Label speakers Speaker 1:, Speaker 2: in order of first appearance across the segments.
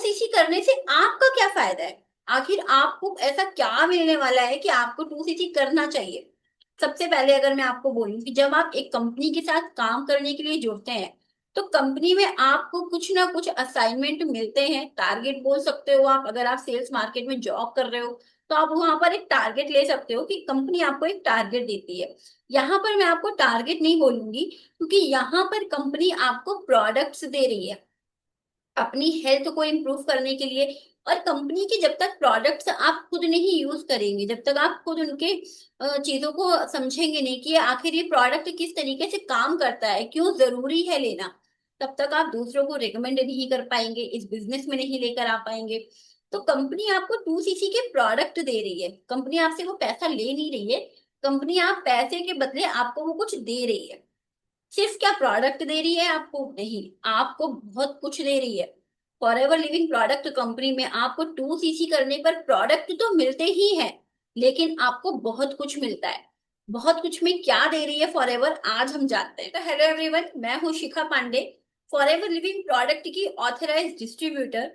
Speaker 1: 2cc करने से आपका क्या फायदा है? आखिर आपको ऐसा क्या मिलने वाला है कि आपको 2cc करना चाहिए? सबसे पहले अगर मैं आपको बोलूं कि जब आप एक कंपनी के साथ काम करने के लिए जुड़ते हैं, तो कंपनी में आपको कुछ ना कुछ असाइनमेंट मिलते हैं, टारगेट बोल सकते हो आप। अगर आप सेल्स मार्केट में जॉब कर रहे हो तो आप वहां पर एक टारगेट ले सकते हो कि कंपनी आपको एक टारगेट देती है। यहाँ पर मैं आपको टारगेट नहीं बोलूंगी, क्योंकि यहाँ पर कंपनी आपको प्रोडक्ट्स दे रही है अपनी हेल्थ को इम्प्रूव करने के लिए। और कंपनी के जब तक प्रोडक्ट्स आप खुद नहीं यूज करेंगे, जब तक आप खुद उनके चीजों को समझेंगे नहीं कि आखिर ये प्रोडक्ट किस तरीके से काम करता है, क्यों जरूरी है लेना, तब तक आप दूसरों को रिकमेंड नहीं कर पाएंगे, इस बिजनेस में नहीं लेकर आ पाएंगे। तो कंपनी आपको 2cc के प्रोडक्ट दे रही है, कंपनी आपसे वो पैसा ले नहीं रही है। कंपनी आप पैसे के बदले आपको वो कुछ दे रही है। सिर्फ क्या प्रोडक्ट दे रही है आपको? नहीं, आपको बहुत कुछ दे रही है। फॉरएवर लिविंग प्रोडक्ट कंपनी में आपको 2cc करने पर प्रोडक्ट तो मिलते ही हैं, लेकिन आपको बहुत कुछ मिलता है। बहुत कुछ में क्या दे रही है फॉरएवर, आज हम जानते हैं। तो हेलो एवरीवन, मैं हूँ Shikha Pandey, forever living product की ऑथराइज डिस्ट्रीब्यूटर।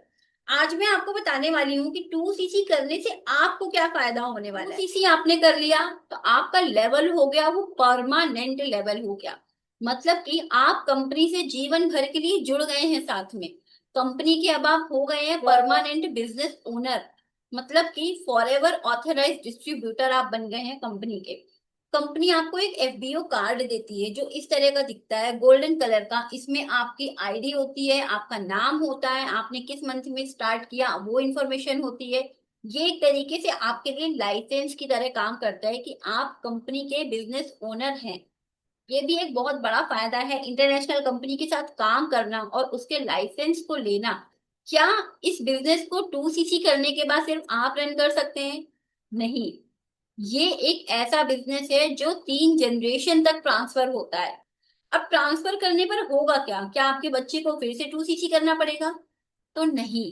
Speaker 1: आज मैं आपको बताने वाली हूँ कि 2cc करने से आपको क्या फायदा होने वाला है। 2cc आपने कर लिया तो आपका लेवल हो गया वो परमानेंट लेवल हो गया। मतलब कि आप कंपनी से जीवन भर के लिए जुड़ गए हैं साथ में। कंपनी के अब आप हो गए हैं परमानेंट बिजनेस ओनर। मतलब कि फॉरएवर ऑथराइज डिस्ट्रीब्यूटर आप बन गए हैं कंपनी के। कंपनी आपको एक एफबीओ कार्ड देती है जो इस तरह का दिखता है, गोल्डन कलर का। इसमें आपकी आईडी होती है, आपका नाम होता है, आपने किस मंथ में स्टार्ट किया वो इन्फॉर्मेशन होती है। ये एक तरीके से आपके लिए लाइसेंस की तरह काम करता है कि आप कंपनी के बिजनेस ओनर हैं। ये भी एक बहुत बड़ा फायदा है इंटरनेशनल कंपनी के साथ काम करना और उसके लाइसेंस को लेना। क्या इस बिजनेस को 2cc करने के बाद सिर्फ आप रन कर सकते हैं? नहीं, ये एक ऐसा बिजनेस है जो 3 जनरेशन तक ट्रांसफर होता है। अब ट्रांसफर करने पर होगा क्या? क्या आपके बच्चे को फिर से 2cc करना पड़ेगा? तो नहीं।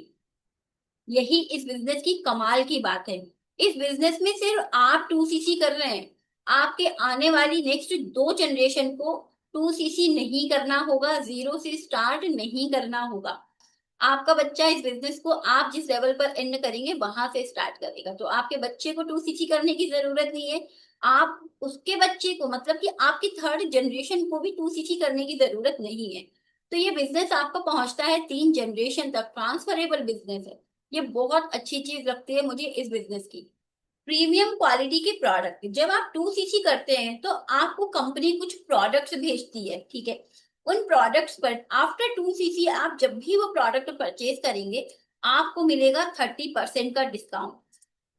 Speaker 1: यही इस बिजनेस की कमाल की बात है। इस बिजनेस में सिर्फ आप 2cc कर रहे हैं, आपके आने वाली नेक्स्ट 2 जनरेशन को 2cc नहीं करना होगा, जीरो से स्टार्ट नहीं करना होगा। आपका बच्चा इस बिजनेस को आप जिस लेवल पर एंड करेंगे वहां से स्टार्ट करेगा, तो आपके बच्चे को 2cc करने की जरूरत नहीं है। आप उसके बच्चे को, मतलब कि आपकी 3rd जनरेशन को भी 2cc करने की जरूरत नहीं है। तो ये बिजनेस आपका पहुंचता है 3 जनरेशन तक, ट्रांसफरेबल बिजनेस है। ये बहुत अच्छी चीज लगती है मुझे इस बिजनेस की। प्रीमियम क्वालिटी के प्रोडक्ट, जब आप 2cc करते हैं तो आपको कंपनी कुछ प्रोडक्ट्स भेजती है, ठीक है। उन प्रोडक्ट्स पर आफ्टर 2cc आप जब भी वो प्रोडक्ट परचेज करेंगे, आपको मिलेगा 30% का डिस्काउंट।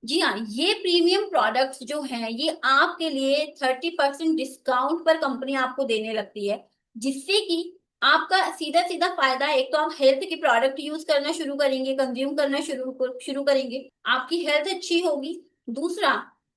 Speaker 1: जी हाँ, ये प्रीमियम प्रोडक्ट्स जो हैं ये आपके लिए 30% डिस्काउंट पर कंपनी आपको देने लगती है। जिससे कि आपका सीधा सीधा फायदा, एक तो आप हेल्थ के प्रोडक्ट यूज करना शुरू करेंगे, कंज्यूम करना शुरू शुरू करेंगे, आपकी हेल्थ अच्छी होगी। दूसरा,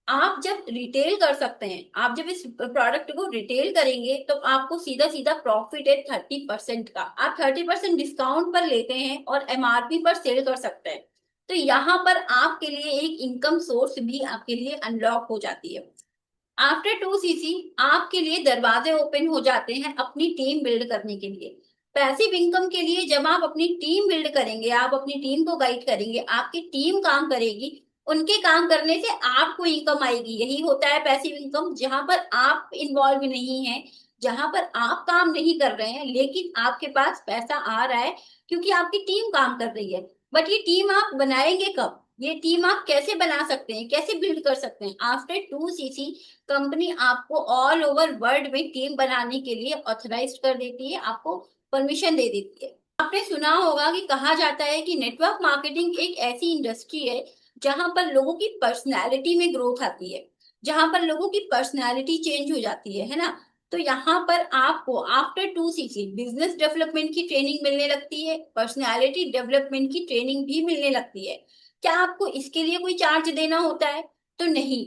Speaker 1: आप जब रिटेल कर सकते हैं, आप जब इस प्रोडक्ट को रिटेल करेंगे तो आपको सीधा सीधा प्रॉफिट है 30% का। आप 30% डिस्काउंट पर लेते हैं और एमआरपी पर सेल कर सकते हैं। तो यहाँ पर आपके लिए एक इनकम सोर्स भी आपके लिए अनलॉक हो जाती है। आफ्टर 2cc आपके लिए दरवाजे ओपन हो जाते हैं अपनी टीम बिल्ड करने के लिए, पैसिव इनकम के लिए। जब आप अपनी टीम बिल्ड करेंगे, आप अपनी टीम को गाइड करेंगे, आपकी टीम काम करेगी, उनके काम करने से आपको इनकम आएगी। यही होता है पैसिव इनकम, जहां पर आप इन्वॉल्व नहीं है, जहां पर आप काम नहीं कर रहे हैं, लेकिन आपके पास पैसा आ रहा है क्योंकि आपकी टीम काम कर रही है। बट ये टीम आप बनाएंगे कब? ये टीम आप कैसे बना सकते हैं, कैसे बिल्ड कर सकते हैं? आफ्टर 2cc कंपनी आपको ऑल ओवर वर्ल्ड में टीम बनाने के लिए ऑथराइज कर देती है, आपको परमिशन दे देती है। आपने सुना होगा कि कहा जाता है कि नेटवर्क मार्केटिंग एक ऐसी इंडस्ट्री है जहां पर लोगों की पर्सनैलिटी में ग्रोथ आती है, जहां पर लोगों की पर्सनैलिटी चेंज हो जाती है ना। तो यहाँ पर आपको आफ्टर 2cc बिजनेस डेवलपमेंट की ट्रेनिंग मिलने लगती है, पर्सनैलिटी डेवलपमेंट की ट्रेनिंग भी मिलने लगती है। क्या आपको इसके लिए कोई चार्ज देना होता है? तो नहीं,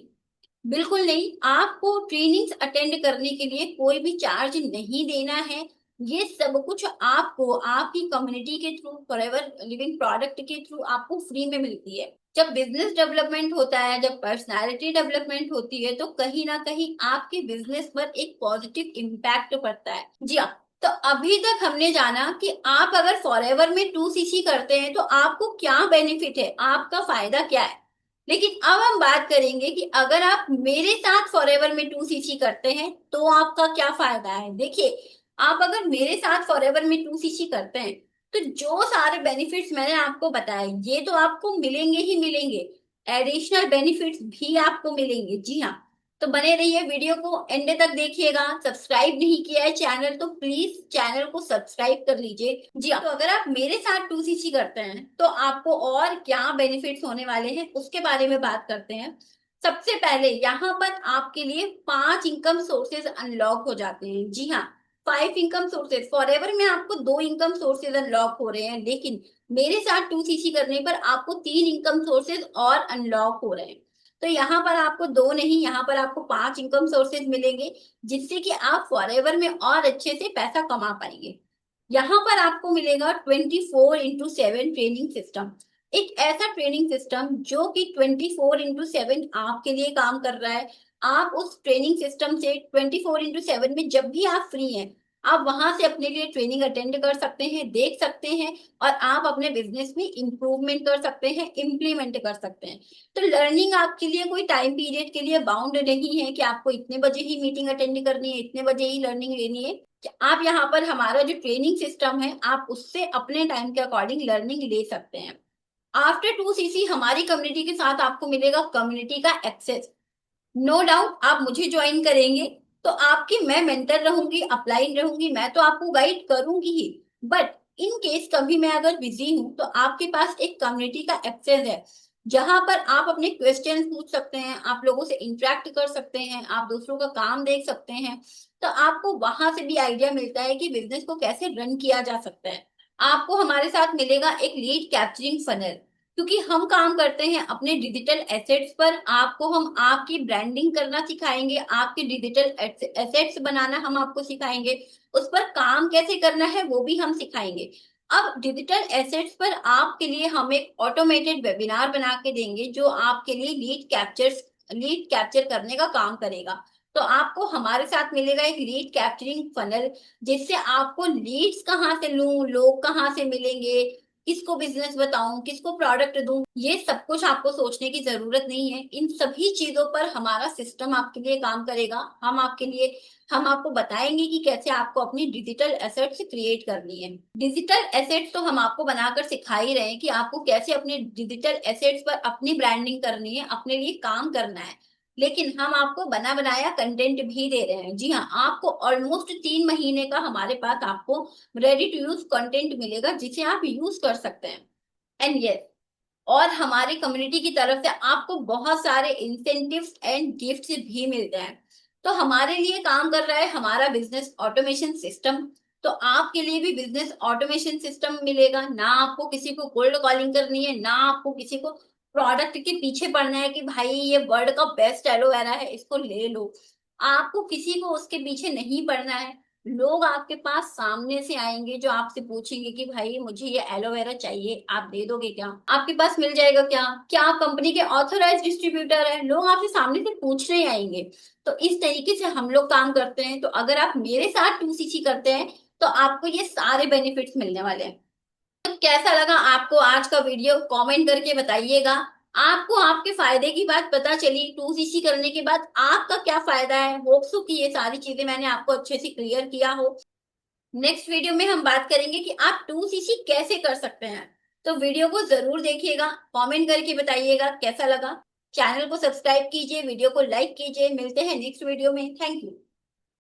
Speaker 1: बिल्कुल नहीं। आपको ट्रेनिंग्स अटेंड करने के लिए कोई भी चार्ज नहीं देना है। ये सब कुछ आपको आपकी कम्युनिटी के थ्रू, फॉरएवर लिविंग प्रोडक्ट के थ्रू आपको फ्री में मिलती है। जब बिजनेस डेवलपमेंट होता है, जब पर्सनालिटी डेवलपमेंट होती है, तो कहीं ना कहीं आपके बिजनेस पर एक पॉजिटिव इम्पैक्ट पड़ता है। जी हाँ, तो अभी तक हमने जाना कि आप अगर फॉरएवर में 2cc करते हैं तो आपको क्या बेनिफिट है, आपका फायदा क्या है। लेकिन अब हम बात करेंगे कि अगर आप मेरे साथ फॉरएवर में 2cc करते हैं तो आपका क्या फायदा है। देखिए, आप अगर मेरे साथ फॉरएवर में 2cc करते हैं तो जो सारे बेनिफिट्स मैंने आपको बताए ये तो आपको मिलेंगे ही मिलेंगे, एडिशनल बेनिफिट्स भी आपको मिलेंगे। जी हाँ, तो बने रहिए, वीडियो को एंड तक देखिएगा। सब्सक्राइब नहीं किया है चैनल तो प्लीज चैनल को सब्सक्राइब कर लीजिए। जी हाँ, तो अगर आप मेरे साथ 2cc करते हैं तो आपको और क्या बेनिफिट्स होने वाले हैं उसके बारे में बात करते हैं। सबसे पहले यहाँ पर आपके लिए 5 इनकम सोर्सेज अनलॉक हो जाते हैं। जी हाँ, 5 इनकम सोर्सेज। फॉरएवर में आपको 2 इनकम सोर्सेज अनलॉक हो रहे हैं, लेकिन मेरे साथ 2cc करने पर आपको 3 इनकम सोर्सेज और अनलॉक हो रहे हैं। तो यहाँ पर आपको 2 नहीं, यहाँ पर आपको 5 इनकम सोर्सेज मिलेंगे, जिससे कि आप फॉरएवर में और अच्छे से पैसा कमा पाएंगे। यहाँ पर आपको मिलेगा 24x7 ट्रेनिंग सिस्टम। एक ऐसा ट्रेनिंग सिस्टम जो कि 24x7 आपके लिए काम कर रहा है। आप उस ट्रेनिंग सिस्टम से 24x7 में जब भी आप फ्री हैं, आप वहां से अपने लिए ट्रेनिंग अटेंड कर सकते हैं, देख सकते हैं, और आप अपने बिजनेस में इंप्रूवमेंट कर सकते हैं, इम्प्लीमेंट कर सकते हैं। तो लर्निंग आपके लिए कोई टाइम पीरियड के लिए बाउंड नहीं है कि आपको इतने बजे ही मीटिंग अटेंड करनी है, इतने बजे ही लर्निंग लेनी है। कि आप यहाँ पर हमारा जो ट्रेनिंग सिस्टम है आप उससे अपने टाइम के अकॉर्डिंग लर्निंग ले सकते हैं। आफ्टर 2cc हमारी कम्युनिटी के साथ आपको मिलेगा कम्युनिटी का एक्सेस। नो डाउट आप मुझे ज्वाइन करेंगे तो आपकी मैं मेंटर रहूंगी, अपलाइन रहूंगी, मैं तो आपको गाइड करूंगी ही। बट इन केस कभी मैं अगर बिजी हूं तो आपके पास एक कम्युनिटी का एक्सेस है, जहां पर आप अपने क्वेश्चंस पूछ सकते हैं, आप लोगों से इंटरेक्ट कर सकते हैं, आप दूसरों का काम देख सकते हैं। तो आपको वहां से भी आइडिया मिलता है कि बिजनेस को कैसे रन किया जा सकता है। आपको हमारे साथ मिलेगा एक लीड कैप्चरिंग फनल, क्योंकि हम काम करते हैं अपने डिजिटल एसेट्स पर। आपको हम आपकी ब्रांडिंग करना सिखाएंगे, आपके डिजिटल एसेट्स बनाना हम आपको सिखाएंगे, उस पर काम कैसे करना है वो भी हम सिखाएंगे। अब डिजिटल एसेट्स पर आपके लिए हम एक ऑटोमेटेड वेबिनार बना के देंगे जो आपके लिए लीड कैप्चर करने का काम करेगा। तो आपको हमारे साथ मिलेगा एक लीड कैप्चरिंग फनल, जिससे आपको लीड्स कहाँ से लूं, लोग कहाँ से मिलेंगे, किसको बिजनेस बताऊं, किसको प्रोडक्ट दूं, ये सब कुछ आपको सोचने की जरूरत नहीं है। इन सभी चीजों पर हमारा सिस्टम आपके लिए काम करेगा। हम आपको बताएंगे कि कैसे आपको अपनी डिजिटल एसेट्स क्रिएट करनी है। डिजिटल एसेट्स तो हम आपको बनाकर सिखा ही रहे हैं कि आपको कैसे अपने डिजिटल एसेट्स पर अपनी ब्रांडिंग करनी है, अपने लिए काम करना है। लेकिन हम आपको बना बनाया कंटेंट भी दे रहे हैं। जी हाँ, आपको ऑलमोस्ट 3 महीने का हमारे पास आपको रेडी टू यूज कंटेंट मिलेगा जिसे आप यूज कर सकते हैं। एंड यस, और हमारी कम्युनिटी की तरफ से आपको बहुत सारे इंसेंटिव्स एंड गिफ्ट्स भी मिलते हैं। तो हमारे लिए काम कर रहा है हमारा बिजनेस ऑटोमेशन सिस्टम। तो आपके लिए भी बिजनेस ऑटोमेशन सिस्टम मिलेगा। ना आपको किसी को कोल्ड कॉलिंग करनी है, ना आपको किसी को प्रोडक्ट के पीछे पड़ना है कि भाई ये वर्ल्ड का बेस्ट एलोवेरा है इसको ले लो। आपको किसी को उसके पीछे नहीं पड़ना है। लोग आपके पास सामने से आएंगे जो आपसे पूछेंगे कि भाई मुझे ये एलोवेरा चाहिए, आप दे दोगे क्या, आपके पास मिल जाएगा क्या, क्या आप कंपनी के ऑथोराइज डिस्ट्रीब्यूटर है, लोग आपसे सामने से पूछने आएंगे। तो इस तरीके से हम लोग काम करते हैं। तो अगर आप मेरे साथ 2cc करते हैं तो आपको ये सारे बेनिफिट्स मिलने वाले हैं। तो कैसा लगा आपको आज का वीडियो, कमेंट करके बताइएगा। आपको आपके फायदे की बात पता चली, 2cc करने के बाद आपका क्या फायदा है। होप सो कि ये सारी चीजें मैंने आपको अच्छे से क्लियर किया हो। नेक्स्ट वीडियो में हम बात करेंगे कि आप 2cc कैसे कर सकते हैं। तो वीडियो को जरूर देखिएगा, कमेंट करके बताइएगा कैसा लगा। चैनल को सब्सक्राइब कीजिए, वीडियो को लाइक कीजिए। मिलते हैं नेक्स्ट वीडियो में। Thank you.